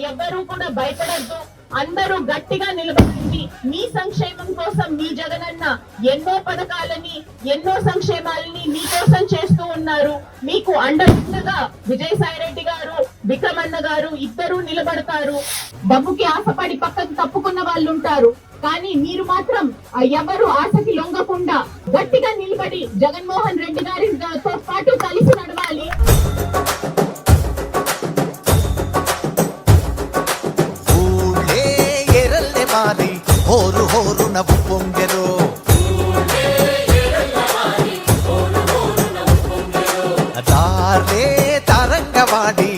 ఎవ్వరూ కూడా భయపడద్దు, అందరూ గట్టిగా నిలబడండి. మీ సంక్షేమం కోసం మీ జగనన్న ఎన్నో పథకాలని, ఎన్నో సంక్షేమాలని మీకోసం చేస్తూ ఉన్నారు. మీకు అండగా విజయసాయి రెడ్డి గారు, విక్రమన్న గారు ఇద్దరు నిలబడతారు. డబ్బుకి ఆశపడి పక్కకు తప్పుకున్న వాళ్ళు ఉంటారు, కానీ మీరు మాత్రం ఎవరు ఆశకి లొంగకుండా గట్టిగా నిలబడి జగన్మోహన్ రెడ్డి గారితో పాటు కలిసి నడవాలి. హోరు హోరు నవ్వు పొంగెరు, దారే తరంగవాడి